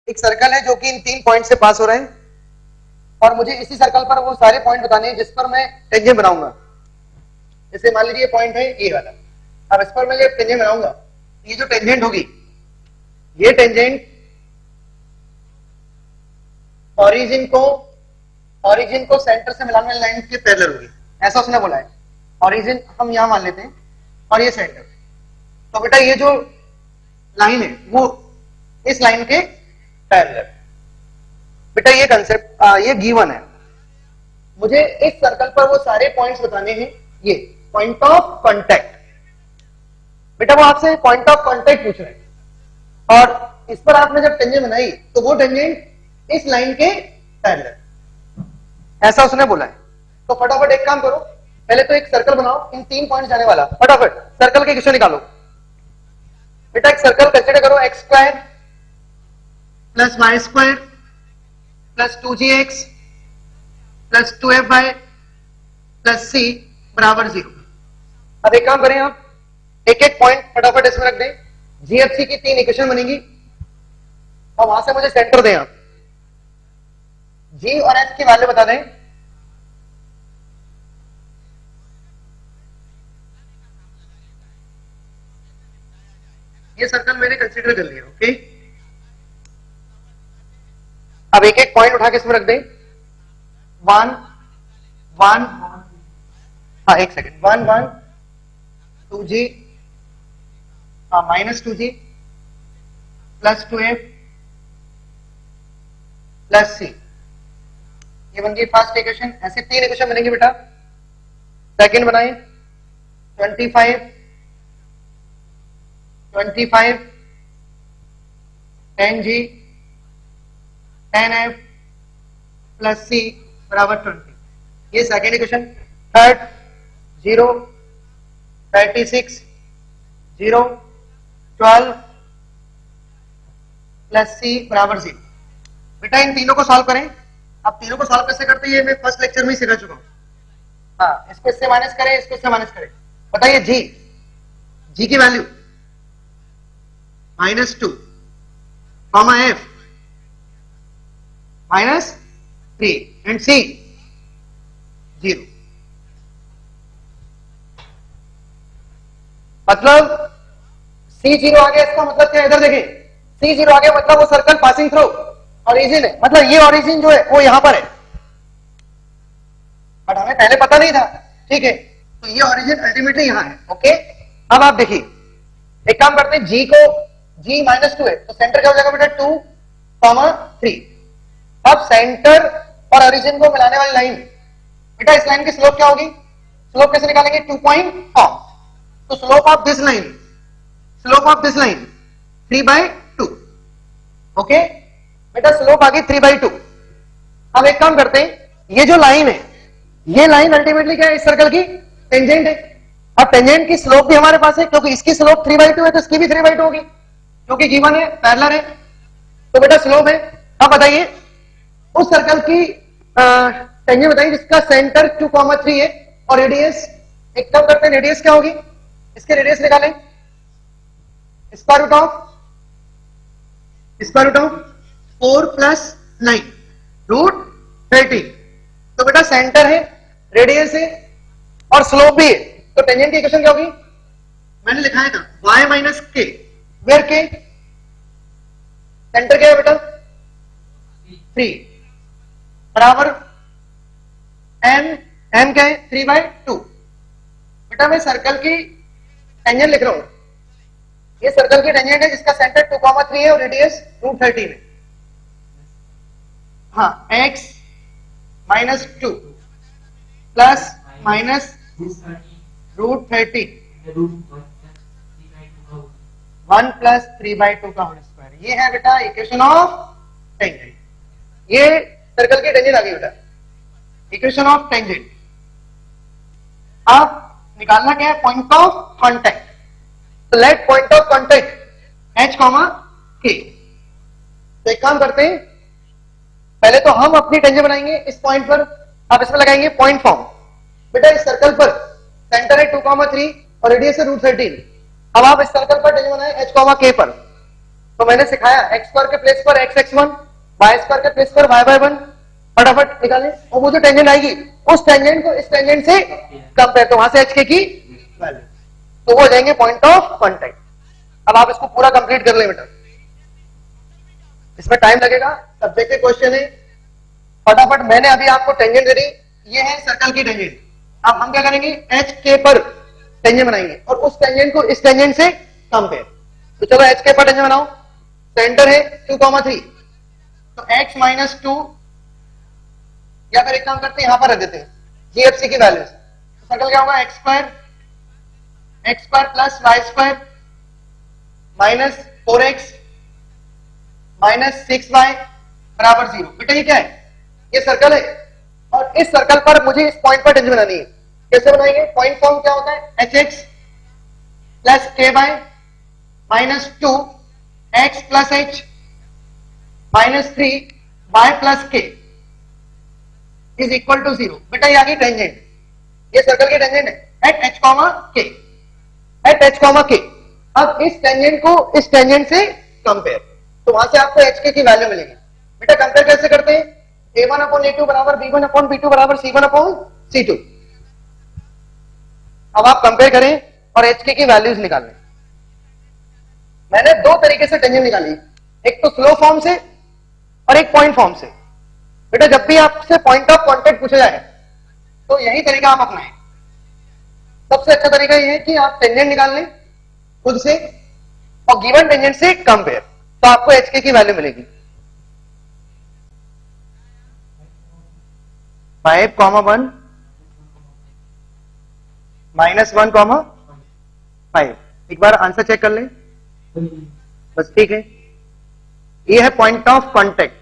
एक सर्कल है जो कि इन 3 पॉइंट से पास हो रहे हैं और मुझे इसी सर्कल पर वो सारे पॉइंट बताने हैं जिस पर मैं टेंजेंट बनाऊंगा। जैसे मान लीजिए पॉइंट है ये वाला, अब इस पर मैं जब टेंजेंट बनाऊंगा, ये जो टेंजेंट होगी, ये टेंजेंट ओरिजिन को सेंटर से मिलाने वाली लाइन के पैरेलल होगी, ऐसा उसने बोला है। ओरिजिन हम यहां मान लेते हैं और ये सेंटर, तो बेटा ये जो लाइन है वो इस लाइन के पैरेलल। बेटा ये कंसेप्ट ये गिवन है, मुझे इस सर्कल पर वो सारे पॉइंट्स बताने हैं। ये पॉइंट ऑफ कांटेक्ट, बेटा वो आपसे पॉइंट ऑफ कांटेक्ट पूछ रहे हैं और इस पर आपने जब टेंजेंट बनाई तो वो टेंजेंट इस लाइन के पैरेलल, ऐसा उसने बोला है। तो फटाफट एक काम करो, पहले तो एक सर्कल बनाओ इन 3 पॉइंट जाने वाला, फटाफट सर्कल के क्वेश्चन निकालो। बेटा एक सर्कल कंसीडर करो, x square plus y square plus 2gx plus 2fy plus c बराबर 0। अब एक काम करें, आप एक एक पॉइंट फटाफट इसमें रख दें, जीएफसी की 3 इक्वेशन बनेगी और वहां से मुझे सेंटर दें। आप जी और एफ की वैल्यू बता दें। ये सर्कल मैंने कंसीडर कर लिया, ओके। अब एक एक पॉइंट उठा के इसमें रख दें, 1 1, हाँ एक second, 1 1 2g minus 2g plus 2f plus c, ये बन गई फर्स्ट इक्वेशन। ऐसे 3 इक्वेशन बनेंगी बेटा। सेकंड बनाएं, 25 10g 10f प्लस c बराबर 20, ये second equation. Third 0 36 0 12 plus c बराबर 0। बेटा इन तीनों को सॉल्व करें। अब तीनों को सॉल्व कैसे करते हैं ये मैं फर्स्ट लेक्चर में ही सिखा चुका हूं। हाँ, इसको इससे माइनस करें, इसको इससे माइनस करें। बताइए जी की value -2 comma f -3 and c 0। मतलब c 0 आ गया, इसका मतलब क्या? इधर देखें, c 0 आ गया मतलब वो सर्कल पासिंग थ्रू ओरिजिन है, मतलब ये ओरिजिन जो है वो यहां पर है, बट हमें पहले पता नहीं था, ठीक है। तो ये ओरिजिन अल्टीमेटली यहां है, ओके। अब आप देखिए, एक काम करते हैं, g को g -2 है तो सेंटर क्या हो जाएगा बेटा 2, 3। अब सेंटर और ओरिजिन को मिलाने वाली लाइन, बेटा इस लाइन की स्लोप क्या होगी? स्लोप कैसे निकालेंगे? 2.5। तो slope of this line 3/2, okay बेटा। स्लोप आ गई 3/2। अब एक काम करते हैं, ये जो लाइन है, ये लाइन अल्टीमेटली क्या है? इस सर्कल की टेंजेंट है। अब टेंजेंट की स्लोप भी हमारे पास है, क्योंकि इसकी स्लोप 3/2 है तो इसकी भी 3/2 होगी, क्योंकि गिवन है, पैरेलल है, तो बेटा स्लोप है। अब बताइए उस सर्कल की टेंजेंट बताइए जिसका सेंटर 2,3 है और रेडियस, एक काम करते हैं, रेडियस क्या होगी? इसके रेडियस निकालें, स्क्वायर रूट ऑफ 4 + 9 √30। तो बेटा सेंटर है, रेडियस है और स्लोप भी है, तो टेंजेंट की इक्वेशन क्या होगी? मैंने लिखा था y - k, where k? Centre क्या है बेटा? 3 बराबर m क्या है? 3/2। बेटा मैं सर्कल की टेंजेंट लिख रहा हूं, ये सर्कल की टेंजेंट है जिसका सेंटर 2,3 है और रेडियस √13 है। हाँ, x -2 प्लस माइनस √30 1 + 3/2 का होल स्क्वायर, ये है बेटा इक्वेशन ऑफ टेंजेंट। ये सर्कल की टेंजेंट आ गई बेटा, इक्वेशन ऑफ टेंजेंट। अब निकालना क्या है? Point of contact. तो let point of contact h, k। तो एक काम करते हैं, पहले तो हम अपनी टेंजेंट बनाएंगे इस पॉइंट पर, अब इसमें लगाएंगे पॉइंट फॉर्म। बेटा इस सर्कल पर सेंटर है 2,3 और रेडियस है √13। अब आप इस सर्कल पर टेंजेंट बनाए h, k पर, तो मैंने सिखाया एक्स स्क्वायर के प्लेस पर एक्स एक्स 1, वाई स्क्वायर के प्लेस पर वाई बाय 1, फटाफट निकालें। और वो जो टेंजेंट आएगी उस टेंजेंट को इस टेंजेंट से कंपेयर, तो वहां से एच के की वैल्यू, तो वो हो जाएंगे पॉइंट ऑफ कांटेक्ट। अब आप इसको पूरा कंप्लीट कर लें बेटा, इसमें टाइम लगेगा, सब्जेक्टिव क्वेश्चन है। फटाफट मैंने अभी आपको टेंजेंट दे दी, ये है सर्कल की टेंजेंट। अब हम क्या करेंगे, एच के पर टेंजेंट बनाएंगे और उस टेंजेंट को इस टेंजेंट से कंपेयर। तो चलो एच के पर टेंजेंट बनाओ। सेंटर है 2,3, तो x माइनस 2, या फिर एक काम करते हैं यहां पर रख देते हैं जीएफसी की वैल्यूज। तो सर्कल क्या होगा, x square plus y square minus 4x minus 6y बराबर 0। बेटा ये क्या है, ये सर्कल है और इस सर्कल पर मुझे इस पॉइंट पर टेंजेंट बनानी है। कैसे बनाएंगे, पॉइंट फॉर्म क्या होता है, h x plus k by minus 2 x plus h minus 3 y plus k is equal to 0। बेटा ये आ गई टेंजेंट, ये सर्कल की टेंजेंट है एट एच कॉमा के, एट एच कॉमा के। अब इस टेंजेंट को इस टेंजेंट से कंपेयर, तो वहां से आपको एच के की वैल्यू मिलेगी। बेटा कंपेयर कैसे करते हैं, a1 अपॉन a2 बराबर b1 अपॉन b2 बराबर c1 अपॉन c2। अब आप कंपेयर करें और एच के की वैल्यूज निकालें। मैंने दो तरीके से टेंजेंट निकाली, एक तो स्लो फॉर्म से और एक पॉइंट फॉर्म से। बेटा जब भी आपसे पॉइंट ऑफ कांटेक्ट पूछा जाए तो यही तरीका आप अपनाएं। सबसे अच्छा तरीका यह है कि आप टेंजेंट निकाल लें खुद से और गिवन टेंजेंट से कंपेयर, तो आपको एच के की वैल्यू मिलेगी। 5,1 माइनस 1,5। एक बार आंसर चेक कर लें बस, ठीक है। ये है पॉइंट ऑफ कांटेक्ट।